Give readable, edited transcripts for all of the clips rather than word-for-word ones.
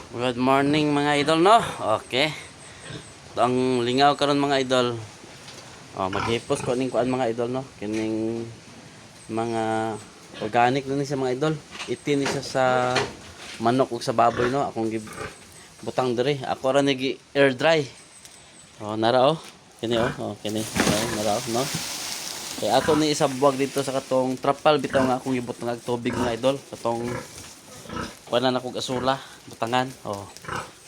Good morning mga idol no. Okay. Ito ang lingaw karon mga idol. Maghipos ko ning kuan mga idol no. Kining mga organic na ni siya mga idol. Itin ni siya sa manok ug sa baboy no. Akong butang diri. Ako ra nigi air dry. Nara oh. Kini oh. Kini. Nara no. Kaya ato ni isa buwag dito sa katong trapal bitaw nga akong ibutang og tubig mga idol. Katong wala na kog asula, butangan.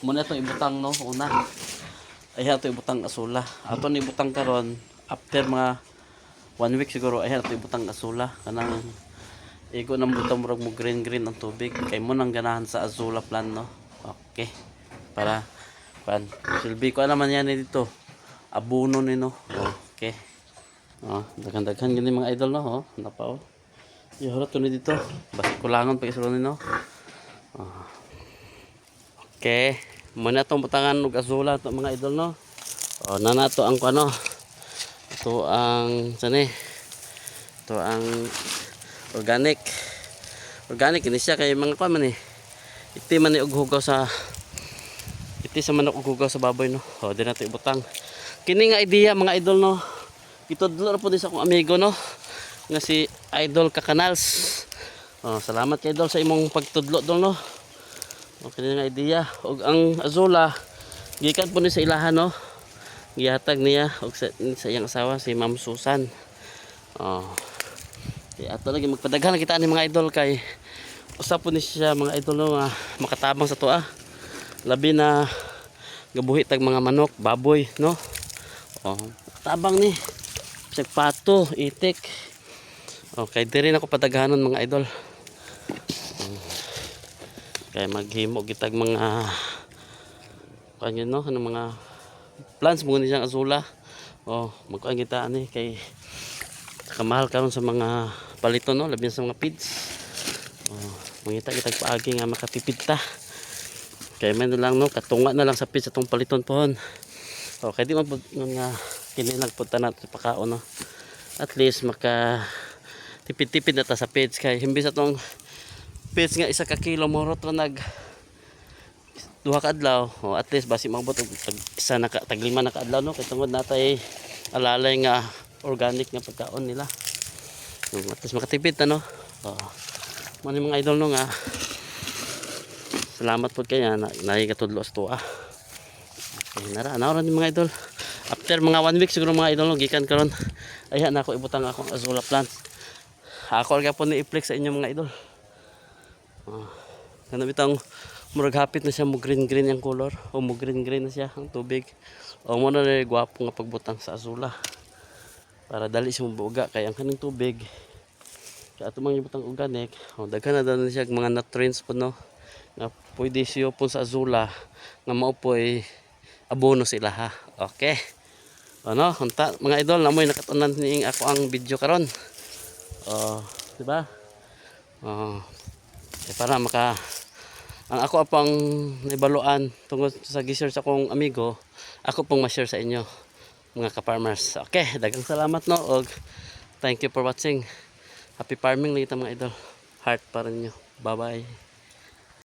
Muna itong ibutang no, una. Ay ito ibutang asula. Ato ni ibutang karon after mga 1 week siguro ay ito ibutang asula. Kanang igo nang butang murag mo green ang tubig. Kay mo nang ganahan sa azula plant no. Okay. Para silbi ko naman yan dito. Abono ni no. Okay. Daghan-daghan gini mga idol no. Napa oh. Iharap to ni dito. Basta kulangon pa isulon ni no. Okay, muna itong butangan ng azula ito mga idol no. Nanato ang ano. Ito ang sani. Ito ang organic. Organic ini siya kay mga kuan man eh. Iti man ni og hugaw sa iti sa manok og hugaw sa baboy no. Di nato ibutang. Kini nga idea mga idol no. Itudlo ra po din sa akong amigo no. Nga si Idol Kakanals. Salamat kay Idol sa imong pagtudlo dol no. Okay nga idea og ang azula gikan po ni sa ilahan no. Gihatag niya og sa iyang asawa si Ma'am Susan. Kaya ato lagi magpadaghan kita ni mga idol kay usap po ni siya mga idol no nga makatabang sa tuwa. Labi na gabuhi tag mga manok, baboy no. Tabang ni bisag pato, itik. Okay, diri na ko padaghanon mga idol. Kaya maghimo gitag mga kanyo no, ano mga plants mo ni siyang azula. Magkuan kita ani kay kamahal karon sa mga palito no, labi sa mga feeds. Mangita kitag paagi nga makatipid ta. Kaya man lang no, katunga na lang sa feeds atong paliton pohon. Kay di man nga kinilag punta natin pakaon no. At least maka tipid-tipid na ta sa feeds kay himbis atong feeds nga 1 ka kilo mo ra nag 2 ka adlaw at least basi maabot og tag 5 na ka adlaw no kay tungod natay alalay nga organic nga pagkaon nila at least makatipid ta no. Mo ni mga idol no nga salamat pod kaya naay katudlo sa tuwa. Okay, nara ni mga idol after mga 1 week siguro mga idol no gikan karon ayha na ako ibutang akong azula plant. Ako rin po ni-i-flex sa inyo mga idol. Ganun bitang murag hapit na siya mo green ang color. Mo green na siya ang tubig. Mo na rin gwapo nga pagbutang sa azula. Para dali siya mabuga. Kaya ang kaning tubig. Kaya ito mga ibutang organic. Daghan na daw na siya mga nutrients po no. Nga pwede siya po sa azula. Nga maupoy abono sila ha. Okay. Hunta mga idol. Namoy nakatunan ni ako ang video karon. Diba? Para ang ako apang naibaluan tungkol sa gi-share sa akong amigo, ako pong ma-share sa inyo mga ka-farmers. Okay, daghang salamat no og thank you for watching. Happy farming lang mga idol. Heart para ninyo. Bye-bye.